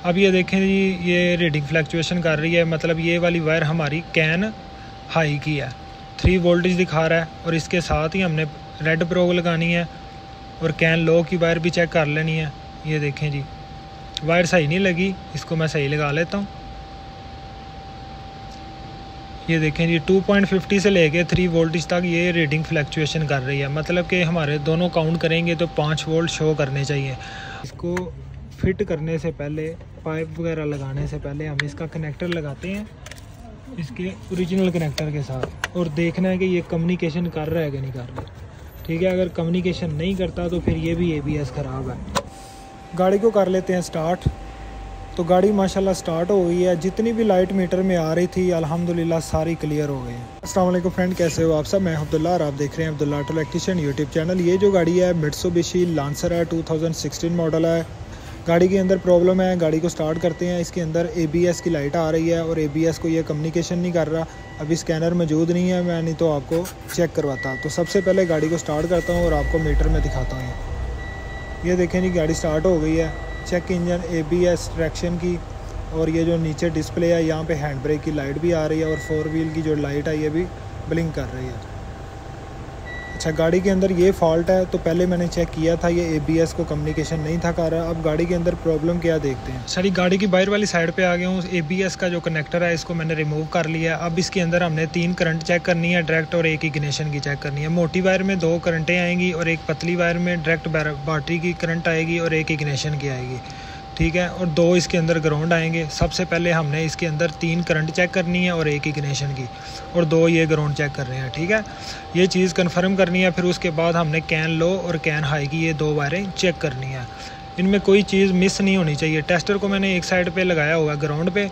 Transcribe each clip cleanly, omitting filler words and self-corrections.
अब ये देखें जी, ये रीडिंग फ्लैक्चुएशन कर रही है, मतलब ये वाली वायर हमारी कैन हाई की है, 3 वोल्टेज दिखा रहा है। और इसके साथ ही हमने रेड प्रोग लगानी है और कैन लो की वायर भी चेक कर लेनी है। ये देखें जी, वायर सही नहीं लगी, इसको मैं सही लगा लेता हूँ। ये देखें जी, 2.50 से लेके 3 वोल्टेज तक ये रीडिंग फ्लैक्चुएशन कर रही है, मतलब कि हमारे दोनों काउंट करेंगे तो 5 वोल्ट शो करने चाहिए। इसको फिट करने से पहले, पाइप वगैरह लगाने से पहले हम इसका कनेक्टर लगाते हैं इसके ओरिजिनल कनेक्टर के साथ, और देखना है कि ये कम्युनिकेशन कर रहा है कि नहीं कर रहा। ठीक है, अगर कम्युनिकेशन नहीं करता तो फिर ये भी ABS ख़राब है। गाड़ी को कर लेते हैं स्टार्ट। तो गाड़ी माशाल्लाह स्टार्ट हो गई है, जितनी भी लाइट मीटर में आ रही थी अल्हम्दुलिल्लाह सारी क्लियर हो गई है। अस्सलाम वालेकुम फ्रेंड, कैसे हो आप सब? मैं अब्दुल्ला और आप देख रहे हैं Abdullah auto electrician YouTube channel. ये जो गाड़ी है मित्सुबिशी लांसर है, 2016 मॉडल है। गाड़ी के अंदर प्रॉब्लम है, गाड़ी को स्टार्ट करते हैं। इसके अंदर ABS की लाइट आ रही है और ABS को ये कम्युनिकेशन नहीं कर रहा। अभी स्कैनर मौजूद नहीं है, मैं नहीं तो आपको चेक करवाता। तो सबसे पहले गाड़ी को स्टार्ट करता हूँ और आपको मीटर में दिखाता हूँ। ये देखें जी, गाड़ी स्टार्ट हो गई है। चेक इंजन, ABS, ट्रैक्शन की, और ये जो नीचे डिस्प्ले है यहाँ पे हैंड ब्रेक की लाइट भी आ रही है और 4 व्हील की जो लाइट है ये भी ब्लिंक कर रही है। अच्छा, गाड़ी के अंदर ये फॉल्ट है, तो पहले मैंने चेक किया था, ये ABS को कम्युनिकेशन नहीं था कर रहा। अब गाड़ी के अंदर प्रॉब्लम क्या देखते हैं। सारी गाड़ी की बाहर वाली साइड पे आ गया हूँ। ABS का जो कनेक्टर है इसको मैंने रिमूव कर लिया। अब इसके अंदर हमने 3 करंट चेक करनी है डायरेक्ट, और एक इग्निशन की चेक करनी है। मोटी वायर में 2 करंटें आएंगी और एक पतली वायर में डायरेक्ट बैटरी की करंट आएगी और एक इग्निशन की आएगी। ठीक है, और 2 इसके अंदर ग्राउंड आएंगे। सबसे पहले हमने इसके अंदर 3 करंट चेक करनी है और एक इग्निशन की, और 2 ये ग्राउंड चेक कर रहे हैं। ठीक है, ये चीज़ कंफर्म करनी है। फिर उसके बाद हमने कैन लो और कैन हाई की ये 2 वायरें चेक करनी है। इनमें कोई चीज़ मिस नहीं होनी चाहिए। टेस्टर को मैंने एक साइड पे लगाया हुआ है ग्राउंड पे,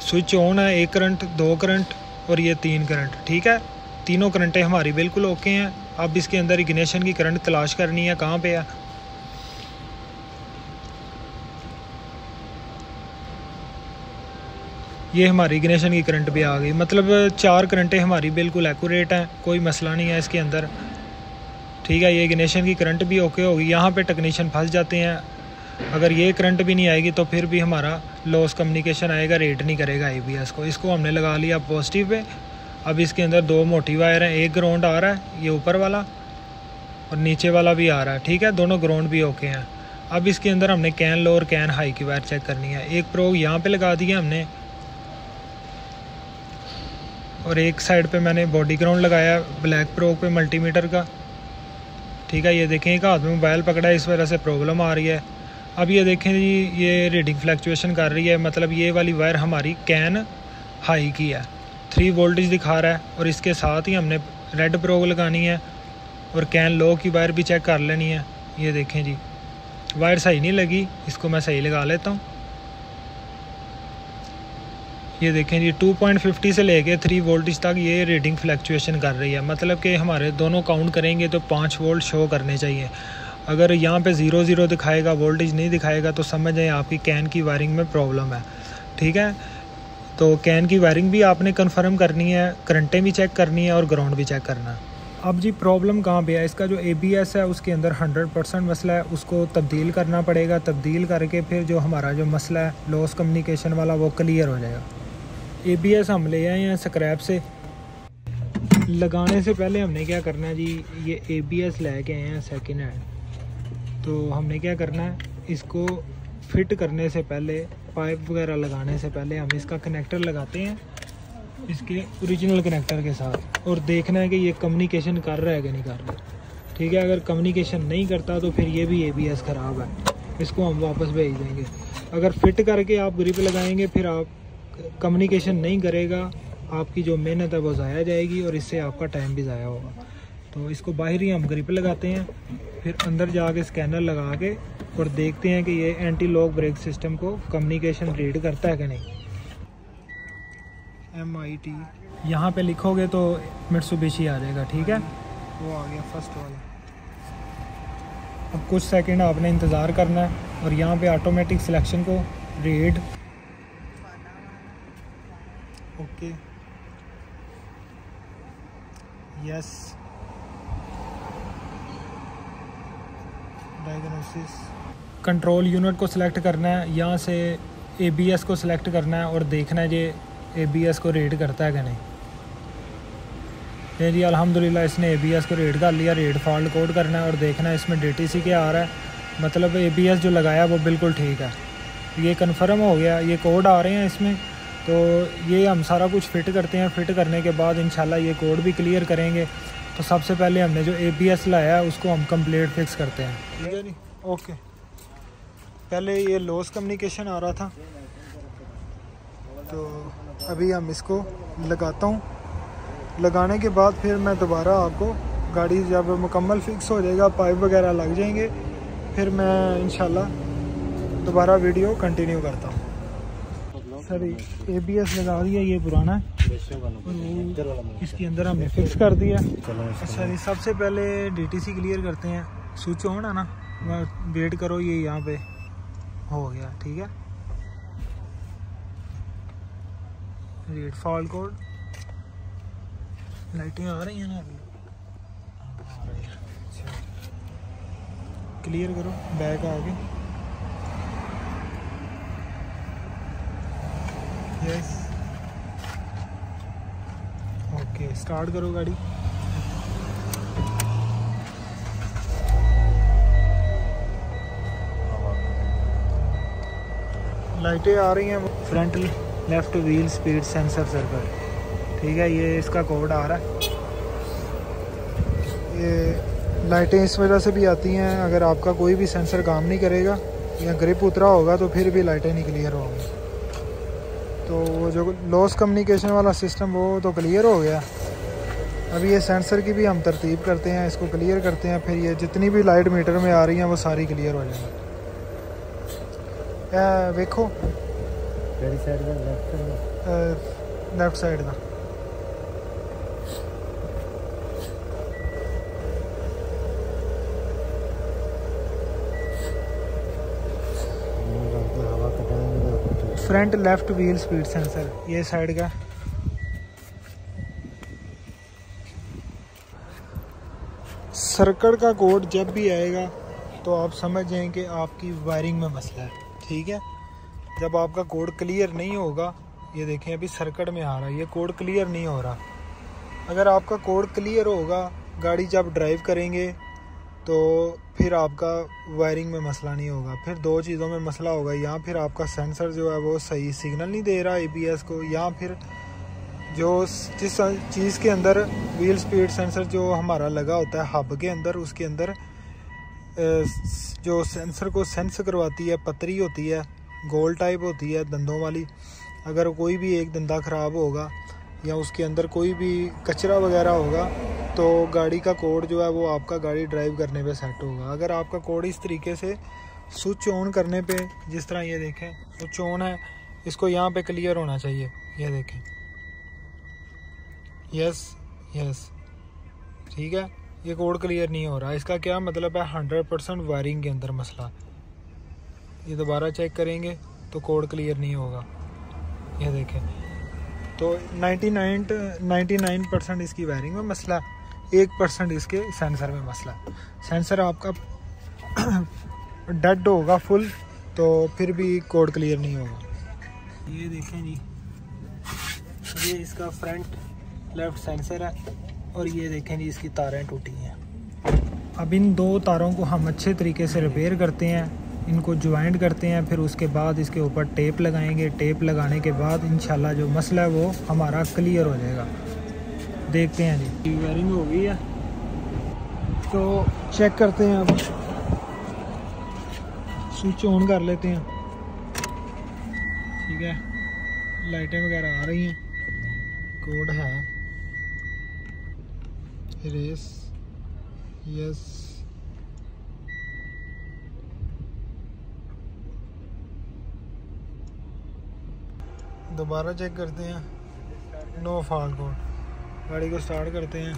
स्विच ऑन है, 1 करंट, 2 करंट और ये 3 करंट। ठीक है, तीनों करंटें हमारी बिल्कुल ओके हैं। अब इसके अंदर इग्निशन की करंट तलाश करनी है, कहाँ पे है। ये हमारी इग्निशन की करंट भी आ गई, मतलब 4 करंटें हमारी बिल्कुल एक्यूरेट हैं, कोई मसला नहीं है इसके अंदर। ठीक है, ये इग्निशन की करंट भी ओके होगी। यहाँ पे टेक्नीशियन फंस जाते हैं, अगर ये करंट भी नहीं आएगी तो फिर भी हमारा लॉस कम्युनिकेशन आएगा, रेट नहीं करेगा ABS को। इसको हमने लगा लिया पॉजिटिव पे। अब इसके अंदर 2 मोटी वायर हैं, एक ग्राउंड आ रहा है, ये ऊपर वाला, और नीचे वाला भी आ रहा है। ठीक है, दोनों ग्राउंड भी ओके हैं। अब इसके अंदर हमने कैन लो और कैन हाई की वायर चेक करनी है। एक प्रोग यहाँ पर लगा दिया हमने, और एक साइड पे मैंने बॉडी ग्राउंड लगाया ब्लैक प्रोग पे मल्टीमीटर का। ठीक है, ये देखें एक हाथ में मोबाइल पकड़ा है, इस वजह से प्रॉब्लम आ रही है। अब ये देखें जी, ये रीडिंग फ्लैक्चुएशन कर रही है, मतलब ये वाली वायर हमारी कैन हाई की है, 3 वोल्टेज दिखा रहा है। और इसके साथ ही हमने रेड प्रोग लगानी है और कैन लो की वायर भी चेक कर लेनी है। ये देखें जी, वायर सही नहीं लगी, इसको मैं सही लगा लेता हूँ। ये देखें जी, 2.50 से लेके 3 वोल्टेज तक ये रीडिंग फ्लैक्चुएशन कर रही है, मतलब कि हमारे दोनों काउंट करेंगे तो 5 वोल्ट शो करने चाहिए। अगर यहाँ पे 0 दिखाएगा, वोल्टेज नहीं दिखाएगा, तो समझ जाए आपकी कैन की वायरिंग में प्रॉब्लम है। ठीक है, तो कैन की वायरिंग भी आपने कंफर्म करनी है, करंटें भी चेक करनी है और ग्राउंड भी चेक करना है। अब जी प्रॉब्लम कहाँ पे है, इसका जो ABS है उसके अंदर 100% मसला है, उसको तब्दील करना पड़ेगा। तब्दील करके फिर जो हमारा जो मसला है लॉस कम्युनिकेशन वाला, वो क्लियर हो जाएगा। ABS हम ले आए हैं स्क्रैप से। लगाने से पहले हमने क्या करना है जी, ये ABS लेके आए हैं सेकेंड हैंड। तो हमने क्या करना है, इसको फिट करने से पहले, पाइप वगैरह लगाने से पहले हम इसका कनेक्टर लगाते हैं इसके ओरिजिनल कनेक्टर के साथ, और देखना है कि ये कम्युनिकेशन कर रहा है कि नहीं कर रहा। ठीक है, अगर कम्युनिकेशन नहीं करता तो फिर ये भी ABS ख़राब है, इसको हम वापस भेज देंगे। अगर फिट करके आप ग्रिप लगाएंगे, फिर आप कम्युनिकेशन नहीं करेगा, आपकी जो मेहनत है वो ज़ाया जाएगी और इससे आपका टाइम भी ज़ाया होगा। तो इसको बाहर ही हम ग्रिप लगाते हैं, फिर अंदर जाके स्कैनर लगा के और देखते हैं कि ये एंटी लॉक ब्रेक सिस्टम को कम्युनिकेशन रीड करता है कि नहीं। MIT यहाँ पे लिखोगे तो मित्सुबिशी आ जाएगा। ठीक है, वो आ गया फर्स्ट वाला। अब कुछ सेकंड आपने इंतज़ार करना है और यहाँ पे ऑटोमेटिक सिलेक्शन को read, okay, yes, diagnosis, control unit को सिलेक्ट करना है, यहाँ से ABS को सिलेक्ट करना है और देखना है ये ABS को रीड करता है कि नहीं। ये जी अल्हम्दुलिल्लाह इसने ABS को रीड कर लिया। रीड फॉल्ट कोड करना है और देखना है इसमें DTC क्या आ रहा है, मतलब ABS जो लगाया वो बिल्कुल ठीक है। ये कन्फर्म हो गया, ये कोड आ रहे हैं इसमें। तो ये हम सारा कुछ फ़िट करते हैं। फ़िट करने के बाद इंशाल्लाह ये कोड भी क्लियर करेंगे। तो सबसे पहले हमने जो ABS लाया है उसको हम कंप्लीट फिक्स करते हैं। ठीक है जी, ओके। पहले ये लॉस कम्युनिकेशन आ रहा था, तो अभी हम इसको लगाता हूँ। लगाने के बाद फिर मैं दोबारा आपको गाड़ी जब मुकम्मल फिक्स हो जाएगा, पाइप वगैरह लग जाएंगे, फिर मैं इंशाल्लाह दोबारा वीडियो कंटिन्यू करता हूँ। सर ABS लगा दिया, ये पुराना है, इसके अंदर हमने फिक्स कर दिया। अच्छा जी, सबसे पहले DTC क्लियर करते हैं। स्विच ऑन है ना, वेट करो, ये यहाँ पे हो गया। ठीक है, रीड फॉल्ट कोड, लाइटें आ रही हैं ना अभी, आ रही है। अच्छा, क्लियर करो, बैक आगे, यस, ओके। स्टार्ट करो गाड़ी। लाइटें आ रही हैं। Front left wheel speed sensor circle, ठीक है, ये इसका कोड आ रहा है। ये लाइटें इस वजह से भी आती हैं, अगर आपका कोई भी सेंसर काम नहीं करेगा या ग्रिप उतरा होगा तो फिर भी लाइटें नहीं क्लियर होंगी। तो वो जो लॉस कम्युनिकेशन वाला सिस्टम वो तो क्लियर हो गया। अभी ये सेंसर की भी हम तरतीब करते हैं, इसको क्लियर करते हैं, फिर ये जितनी भी लाइट मीटर में आ रही हैं वो सारी क्लियर हो जाएंगी। देखो लेफ्ट साइड का front left wheel speed sensor, ये साइड का। सर्किट का कोड जब भी आएगा तो आप समझ जाएं कि आपकी वायरिंग में मसला है। ठीक है, जब आपका कोड क्लियर नहीं होगा, ये देखें अभी सर्किट में आ रहा है, ये कोड क्लियर नहीं हो रहा। अगर आपका कोड क्लियर होगा, गाड़ी जब ड्राइव करेंगे तो फिर आपका वायरिंग में मसला नहीं होगा। फिर दो चीज़ों में मसला होगा, या फिर आपका सेंसर जो है वो सही सिग्नल नहीं दे रहा ABS को, या फिर जो जिस चीज़ के अंदर व्हील स्पीड सेंसर जो हमारा लगा होता है हब के अंदर, उसके अंदर जो सेंसर को सेंस करवाती है पतरी होती है, गोल टाइप होती है दंदों वाली। अगर कोई भी एक दंदा ख़राब होगा या उसके अंदर कोई भी कचरा वगैरह होगा तो गाड़ी का कोड जो है वो आपका गाड़ी ड्राइव करने पे सेट होगा। अगर आपका कोड इस तरीके से स्विच ऑन करने पे, जिस तरह ये देखें स्विच ऑन है, इसको यहाँ पे क्लियर होना चाहिए, ये देखें, यस यस, ठीक है, ये कोड क्लियर नहीं हो रहा। इसका क्या मतलब है, 100% वायरिंग के अंदर मसला। ये दोबारा चेक करेंगे तो कोड क्लियर नहीं होगा, ये देखें। तो 99% इसकी वायरिंग में मसला, 1% इसके सेंसर में मसला। सेंसर आपका डेड होगा फुल तो फिर भी कोड क्लियर नहीं होगा। ये देखें जी, ये इसका फ्रंट लेफ्ट सेंसर है और ये देखें जी इसकी तारें टूटी हैं। अब इन दो तारों को हम अच्छे तरीके से रिपेयर करते हैं, इनको ज्वाइंट करते हैं, फिर उसके बाद इसके ऊपर टेप लगाएंगे। टेप लगाने के बाद इंशाल्लाह जो मसला है वो हमारा क्लियर हो जाएगा। देखते हैं जी, वायरिंग हो गई है तो चेक करते हैं। अब स्विच ऑन कर लेते हैं, ठीक है, लाइटें वगैरह आ रही हैं, कोड है रेस, यस, दोबारा चेक करते हैं, नो फॉल्ट कोड। गाड़ी को स्टार्ट करते हैं,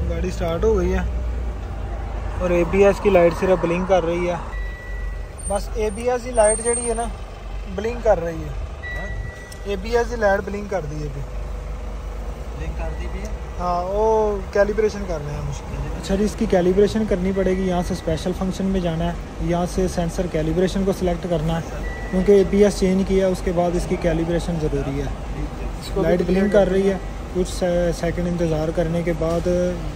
गाड़ी स्टार्ट हो गई है और ABS की लाइट सिर्फ ब्लिंक कर रही है। बस ABS की लाइट जड़ी है ना ब्लिंक कर रही है, ABS की लाइट ब्लिंक कर दी है। हाँ वो कैलिब्रेशन कर रहे हैं मुश्किल। अच्छा जी, इसकी कैलिब्रेशन करनी पड़ेगी। यहाँ से स्पेशल फंक्शन में जाना है, यहाँ से सेंसर कैलिब्रेशन को सिलेक्ट करना है, क्योंकि ABS चेंज किया उसके बाद इसकी कैलिब्रेशन ज़रूरी है। लाइट ब्लिंक कर रही है, कुछ सेकंड इंतज़ार करने के बाद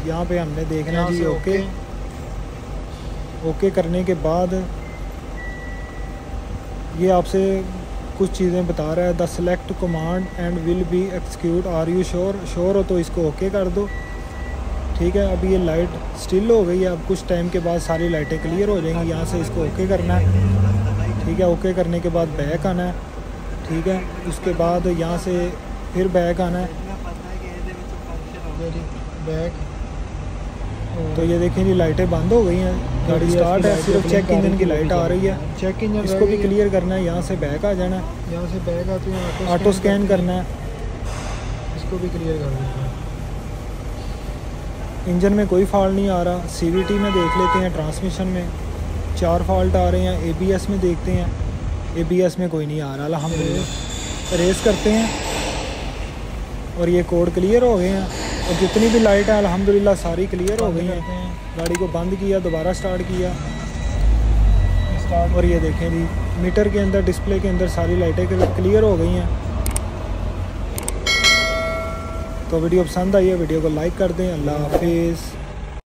यहाँ पे हमने देखना जी ओके करने के बाद ये आपसे कुछ चीज़ें बता रहा है। The select command and will be execute, are you sure? Sure हो तो इसको ओके कर दो। ठीक है, अभी ये लाइट स्टिल हो गई है। अब कुछ टाइम के बाद सारी लाइटें क्लियर हो जाएंगी। यहाँ से इसको ओके करना है। ठीक है, ओके करने के बाद बैक आना है। ठीक है, उसके बाद यहाँ से फिर बैक आना है। बैक तो ये देखें जी लाइटें बंद हो गई हैं, गाड़ी स्टार्ट है, सिर्फ चेक इंजन की लाइट आ रही है। चेक इंजन इसको भी क्लियर करना है। यहाँ से बैक आ जाना है, यहाँ से बैक आते हैं, ऑटो स्कैन करना है, इसको भी क्लियर कर देना है। इंजन में कोई फॉल्ट नहीं आ रहा। CVT में देख लेते हैं, ट्रांसमिशन में 4 फॉल्ट आ रहे हैं। ABS में देखते हैं, ABS में कोई नहीं आ रहा अल्हम्दुलिल्लाह। रेस करते हैं और ये कोड क्लियर हो गए हैं, और जितनी भी लाइट है अल्हम्दुलिल्लाह सारी क्लियर हो गई हैं। गाड़ी को बंद किया, दोबारा स्टार्ट किया, और ये देखें जी मीटर के अंदर, डिस्प्ले के अंदर सारी लाइटें क्लियर हो गई हैं। तो वीडियो पसंद आई है, वीडियो को लाइक कर दें। अल्लाह हाफिज़।